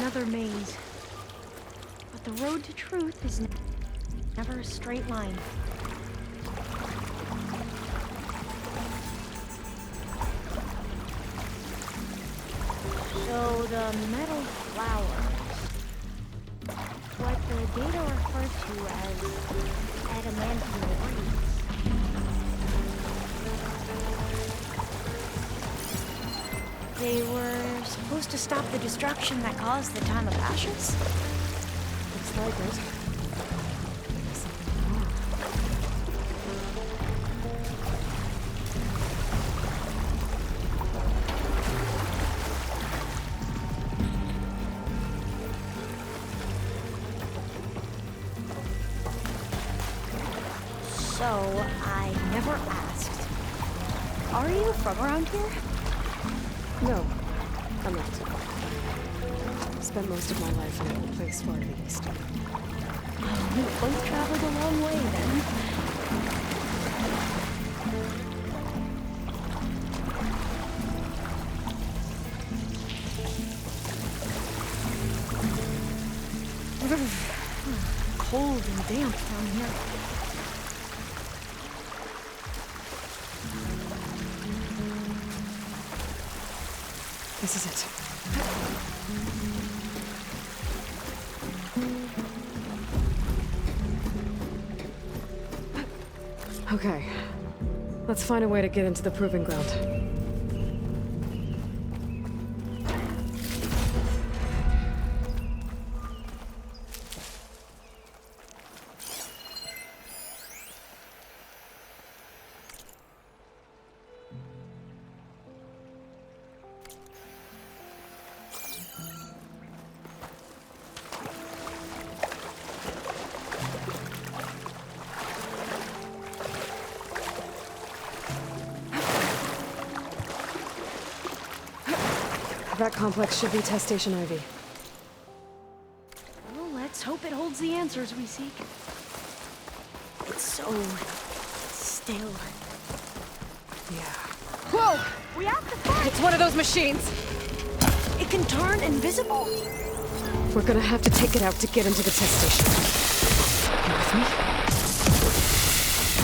another maze. But the road to truth is never a straight line. So the metal flowers, what the data refer to as adamantium reeds. They were supposed to stop the destruction that caused the Time of Ashes? Looks like it. Something wrong. So, I never asked. Are you from around here? No, I'm not. Spent most of my life in a little place far to the east. We both traveled a long way then. Cold and damp down here. This is it. Okay. Let's find a way to get into the proving ground. That complex should be Test Station Ivy. Well, let's hope it holds the answers we seek. It's so still. Yeah. Whoa! We have to fight! It's one of those machines! It can turn invisible! We're gonna have to take it out to get into the test station. You with me?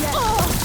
Yes. Oh!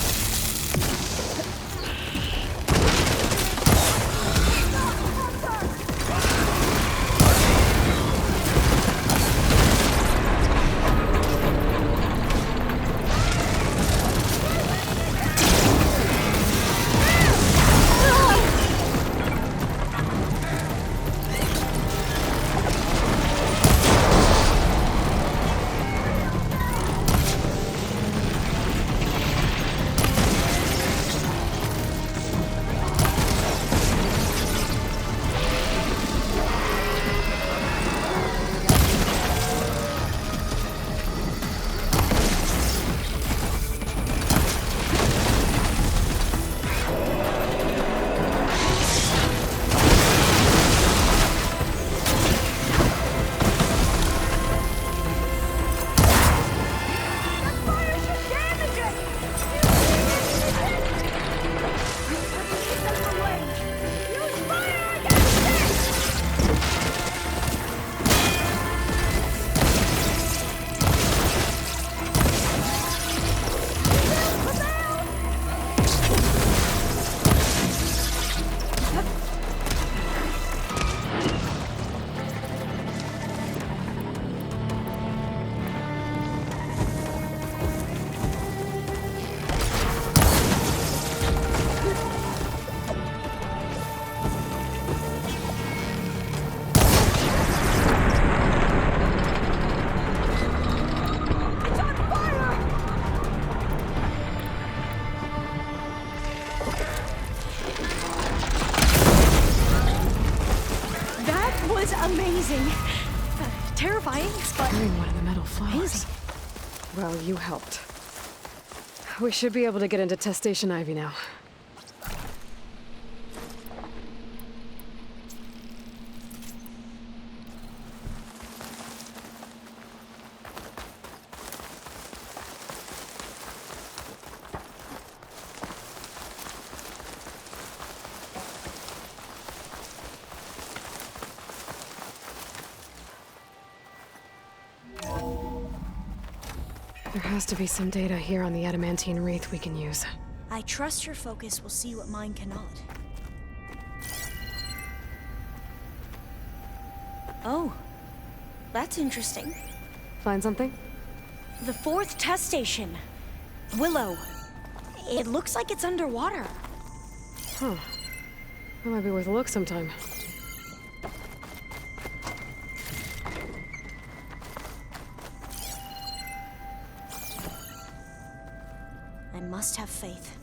Amazing. Terrifying, but Carrying one of the metal flowers. amazing. Well, you helped. We should be able to get into Test Station Ivy now. There has to be some data here on the adamantine wreath we can use. I trust your focus will see what mine cannot. Oh, that's interesting. Find something? The 4th test station. Willow. It looks like it's underwater. Huh. That might be worth a look sometime. I must have faith.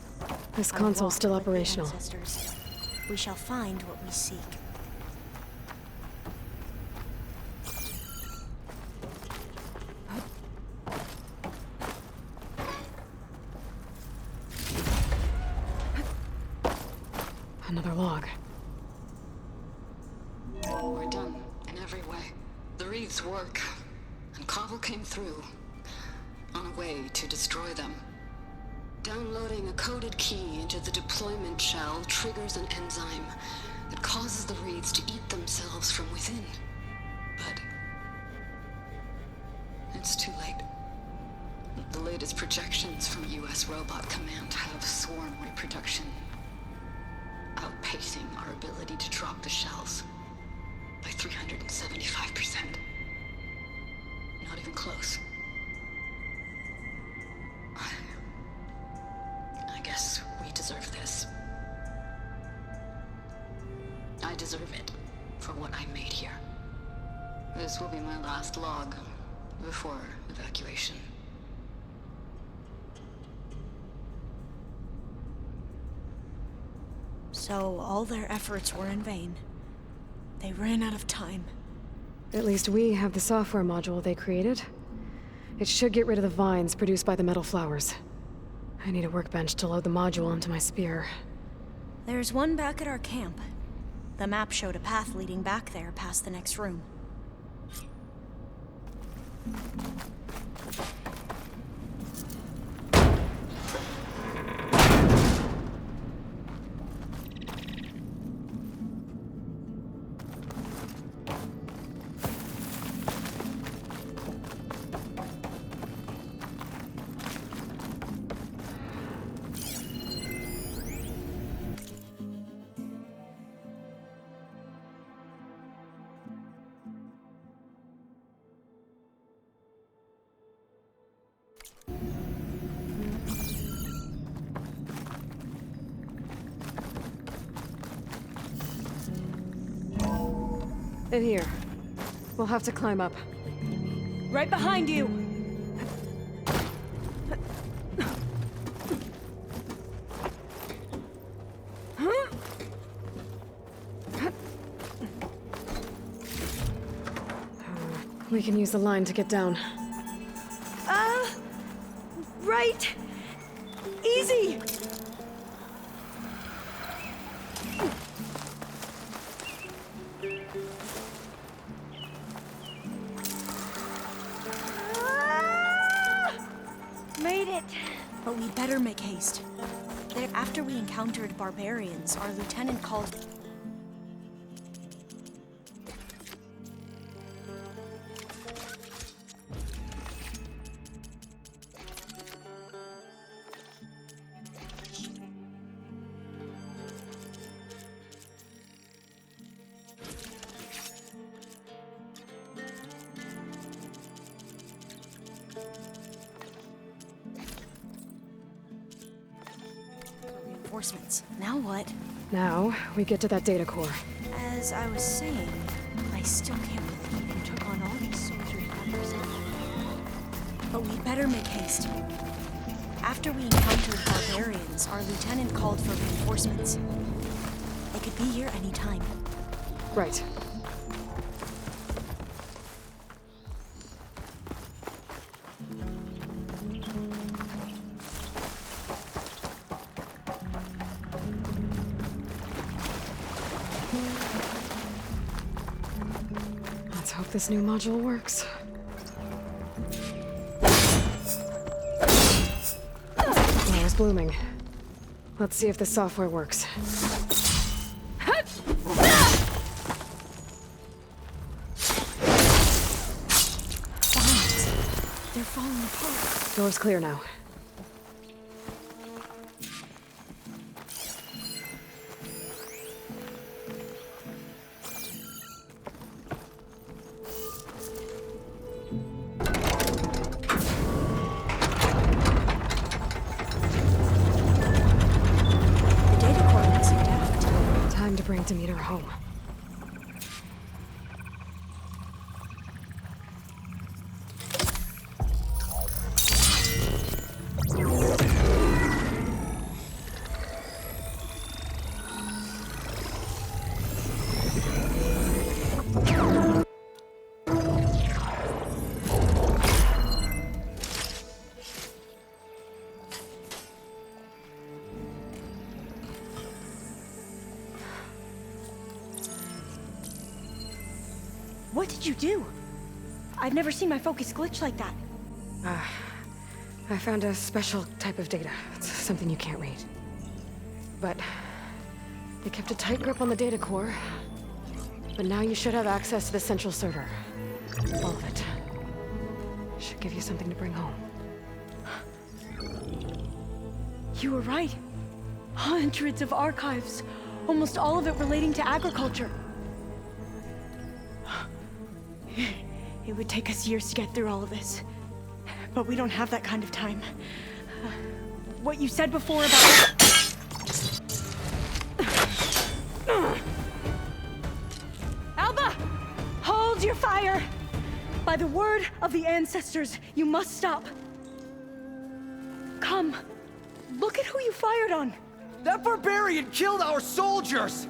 This I console's walk still with the operational. ancestors. We shall find what we seek. Another log. We're done, in every way. The wreaths work, and Cobble came through, on a way to destroy them. Downloading a coded key into the deployment shell triggers an enzyme that causes the wreaths to eat themselves from within. But it's too late. The latest projections from US Robot Command have swarm reproduction outpacing our ability to drop the shells by 375%. Not even close. I guess we deserve this. I deserve it for what I made here. This will be my last log before evacuation. So all their efforts were in vain. They ran out of time. At least we have the software module they created. It should get rid of the vines produced by the metal flowers. I need a workbench to load the module onto my spear. There's one back at our camp. The map showed a path leading back there past the next room. In here. We'll have to climb up. Right behind you! We can use the line to get down. Right! Easy! Made it! But we better make haste. After we encountered barbarians, our lieutenant called... reinforcements. Now what? Now, we get to that data core. As I was saying, I still can't believe you took on all these soldiers by yourself. But we better make haste. After we encountered barbarians, our lieutenant called for reinforcements. They could be here any time. Right. Let's hope this new module works. Flower's blooming. Let's see if the software works. They're falling apart. Door's clear now. The data coordinates are down. Time to bring Demeter home. What did you do? I've never seen my focus glitch like that. I found a special type of data. It's something you can't read. But they kept a tight grip on the data core. But now you should have access to the central server. All of it. Should give you something to bring home. You were right. Hundreds of archives. Almost all of it relating to agriculture. It would take us years to get through all of this. But we don't have that kind of time. What you said before about... Alba! Hold your fire! By the word of the ancestors, you must stop. Come. Look at who you fired on. That barbarian killed our soldiers!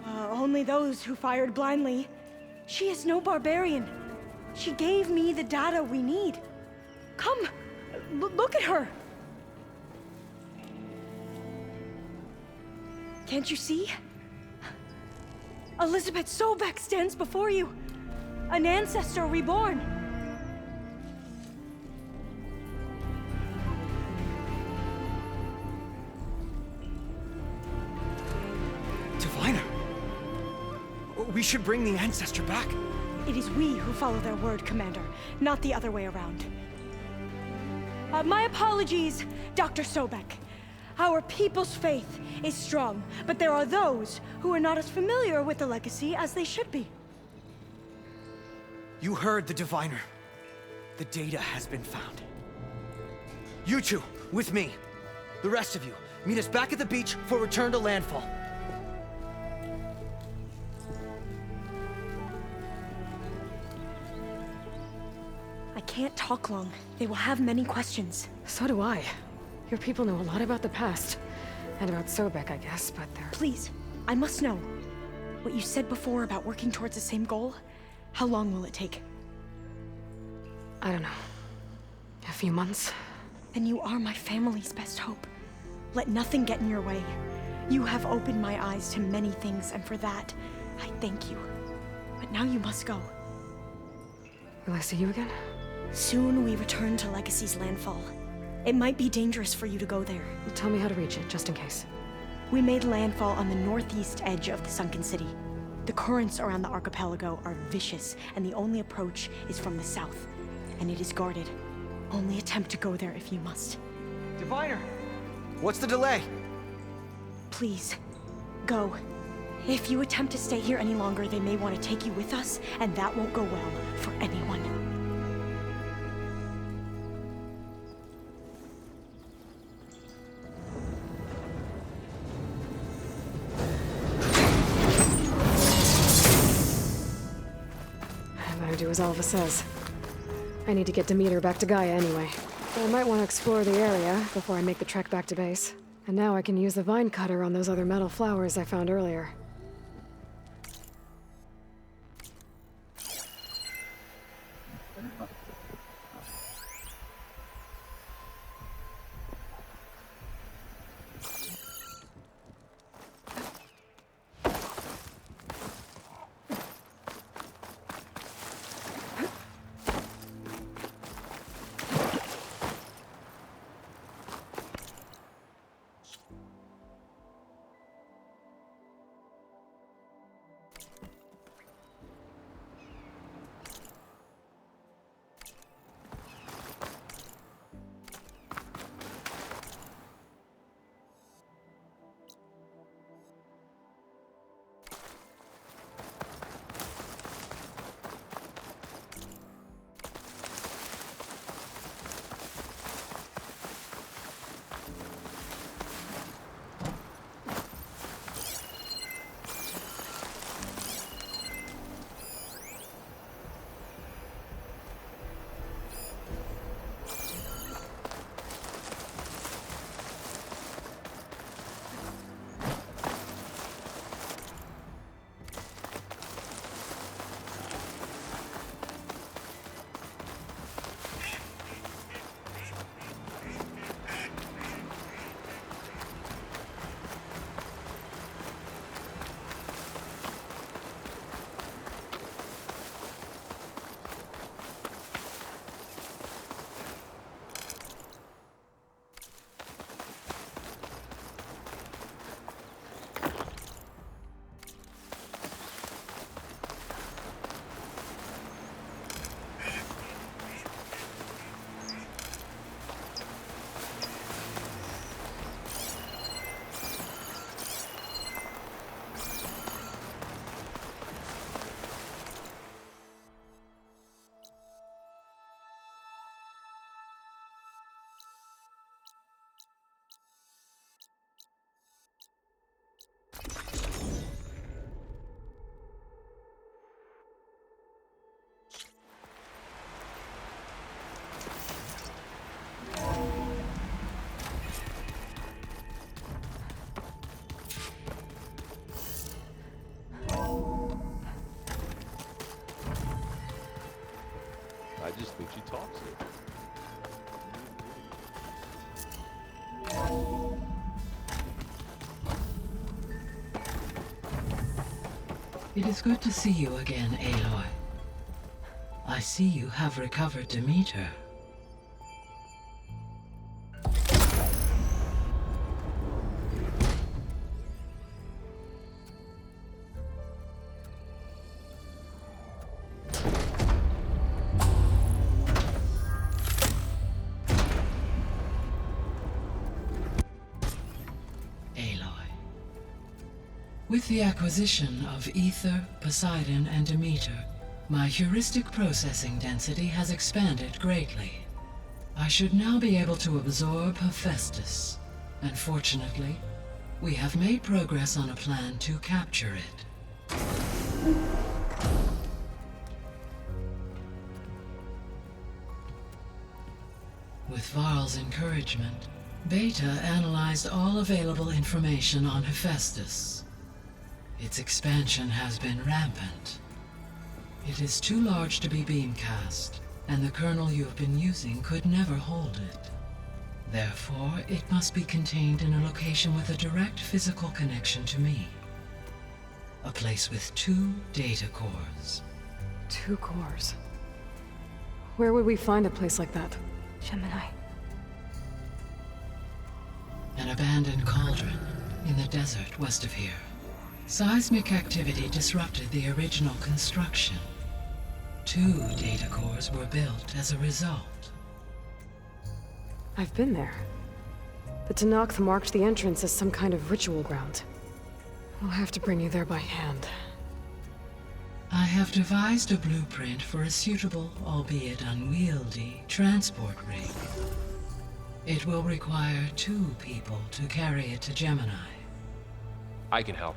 Only those who fired blindly. She is no barbarian. She gave me the data we need. Come, look at her. Can't you see? Elizabeth Sobek stands before you. An ancestor reborn. Diviner! We should bring the ancestor back. It is we who follow their word, Commander, not the other way around. My apologies, Dr. Sobek. Our people's faith is strong, but there are those who are not as familiar with the legacy as they should be. You heard the diviner. The data has been found. You two, with me. The rest of you, meet us back at the beach for return to landfall. I can't talk long. They will have many questions. So do I. Your people know a lot about the past. And about Sobek, I guess, but they're... Please, I must know. What you said before about working towards the same goal, how long will it take? I don't know. A few months? Then you are my family's best hope. Let nothing get in your way. You have opened my eyes to many things, and for that, I thank you. But now you must go. Will I see you again? Soon we return to Legacy's landfall. It might be dangerous for you to go there. Tell me how to reach it, just in case. We made landfall on the northeast edge of the sunken city. The currents around the archipelago are vicious, and the only approach is from the south. And it is guarded. Only attempt to go there if you must. Diviner! What's the delay? Please, go. If you attempt to stay here any longer, they may want to take you with us, and that won't go well for anyone. I better do as Alva says. I need to get Demeter back to Gaia anyway. But I might want to explore the area before I make the trek back to base. And now I can use the vine cutter on those other metal flowers I found earlier. just think she talks it. It is good to see you again, Aloy. I see you have recovered Demeter. With the acquisition of Ether, Poseidon, and Demeter, my heuristic processing density has expanded greatly. I should now be able to absorb Hephaestus, and fortunately, we have made progress on a plan to capture it. With Varl's encouragement, Beta analyzed all available information on Hephaestus. Its expansion has been rampant. It is too large to be beamcast, and the kernel you have been using could never hold it. Therefore, it must be contained in a location with a direct physical connection to me. A place with 2 data cores. 2 cores. Where would we find a place like that? Gemini. An abandoned cauldron in the desert west of here. Seismic activity disrupted the original construction. 2 data cores were built as a result. I've been there. The Tenakth marked the entrance as some kind of ritual ground. I'll have to bring you there by hand. I have devised a blueprint for a suitable, albeit unwieldy, transport rig. It will require 2 people to carry it to Gemini. I can help.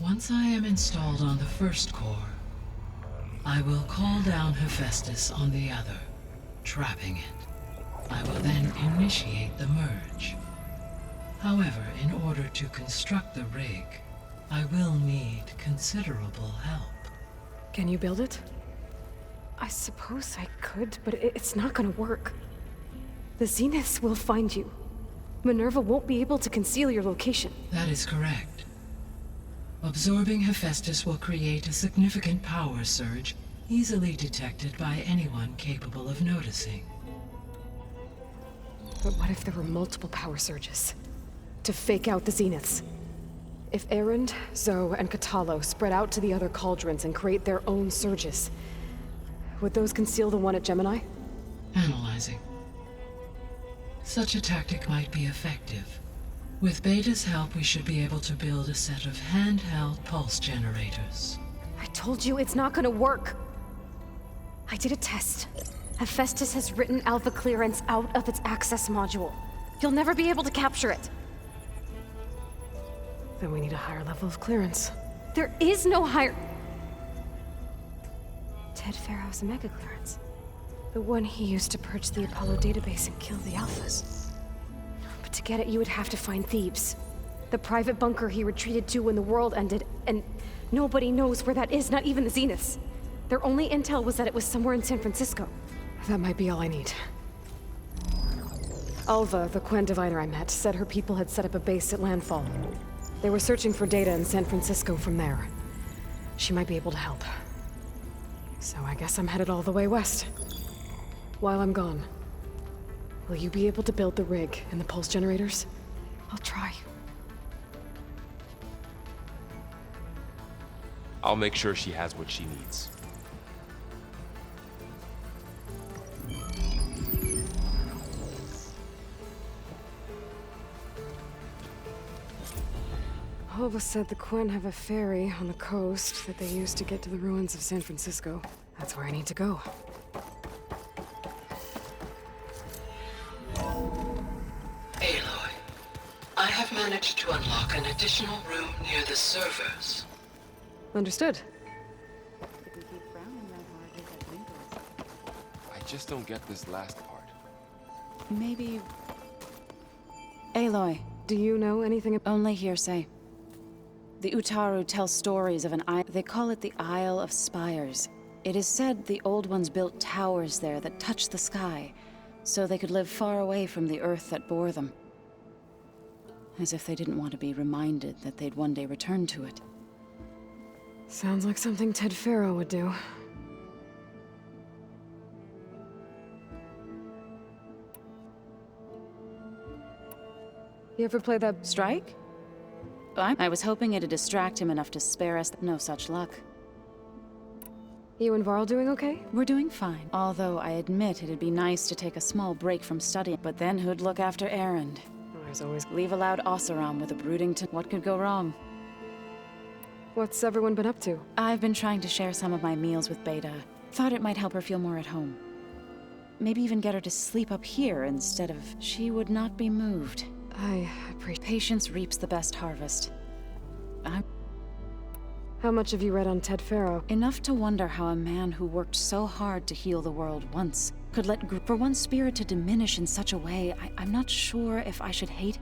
Once I am installed on the first core, I will call down Hephaestus on the other, trapping it. I will then initiate the merge. However, in order to construct the rig, I will need considerable help. Can you build it? I suppose I could, but it's not gonna work. The Zeniths will find you. Minerva won't be able to conceal your location. That is correct. Absorbing Hephaestus will create a significant power surge, easily detected by anyone capable of noticing. But what if there were multiple power surges? To fake out the Zeniths? If Erend, Zoe, and Katalo spread out to the other cauldrons and create their own surges, would those conceal the one at Gemini? Analyzing. Such a tactic might be effective. With Beta's help, we should be able to build a set of handheld pulse generators. I told you it's not gonna work! I did a test. Hephaestus has written Alpha clearance out of its access module. You'll never be able to capture it. Then we need a higher level of clearance. There is no higher... Ted Pharaoh's Omega clearance. The one he used to purge the Apollo database and kill the Alphas. But to get it, you would have to find Thebes. The private bunker he retreated to when the world ended, and nobody knows where that is, not even the Zeniths. Their only intel was that it was somewhere in San Francisco. That might be all I need. Alva, the Quen diviner I met, said her people had set up a base at Landfall. They were searching for data in San Francisco from there. She might be able to help. So I guess I'm headed all the way west. While I'm gone, will you be able to build the rig and the pulse generators? I'll try. I'll make sure she has what she needs. Alva said the Quen have a ferry on the coast that they use to get to the ruins of San Francisco. That's where I need to go. Aloy, I have managed to unlock an additional room near the servers. Understood. I just don't get this last part. Maybe... Aloy, Do you know anything about... only hearsay. The Utaru tell stories of an isle. They call it the Isle of Spires. It is said the Old Ones built towers there that touched the sky, so they could live far away from the earth that bore them. As if they didn't want to be reminded that they'd one day return to it. Sounds like something Ted Faro would do. You ever play that? Strike? I was hoping it'd distract him enough to spare us. No such luck. You and Varl doing okay? We're doing fine. Although I admit it'd be nice to take a small break from studying. But then who'd look after Erend? There's always... Leave a loud Oseram with a brooding what could go wrong? What's everyone been up to? I've been trying to share some of my meals with Beta. Thought it might help her feel more at home. Maybe even get her to sleep up here instead of... She would not be moved. I appreciate... Patience reaps the best harvest. How much have you read on Ted Faro? Enough to wonder how a man who worked so hard to heal the world once could let for one spirit to diminish in such a way. I'm not sure if I should hate.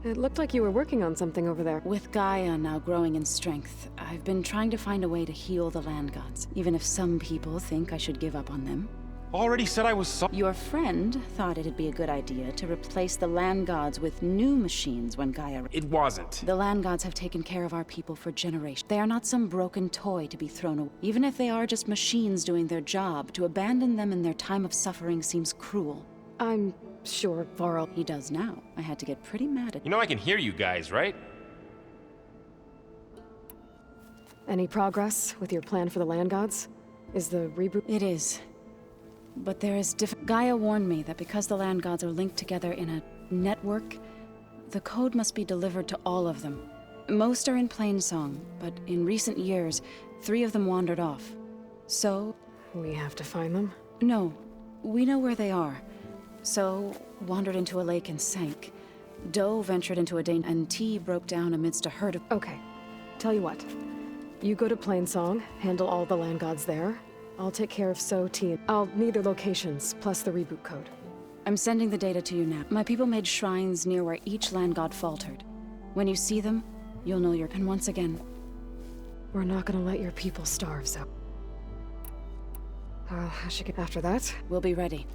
It looked like you were working on something over there. With Gaia now growing in strength, I've been trying to find a way to heal the land gods, even if some people think I should give up on them. Already said I was sorry. Your friend thought it'd be a good idea to replace the land gods with new machines when Gaia... It wasn't. The land gods have taken care of our people for generations. They are not some broken toy to be thrown away. Even if they are just machines doing their job, to abandon them in their time of suffering seems cruel. I'm sure Varl... He does now. I had to get pretty mad at... You know I can hear you guys, right? Any progress with your plan for the land gods? Is the reboot... It is. But there is Gaia warned me that because the land gods are linked together in a network, the code must be delivered to all of them. Most are in Plainsong, but in recent years, 3 of them wandered off. So... We have to find them? No. We know where they are. So, wandered into a lake and sank. Doe ventured into a danger, and T broke down amidst a herd of... Okay. Tell you what. You go to Plainsong, handle all the land gods there. I'll take care of So, T. I'll need their locations, plus the reboot code. I'm sending the data to you now. My people made shrines near where each land god faltered. When you see them, you'll know you're... And once again... We're not gonna let your people starve, so... I should get after that. We'll be ready.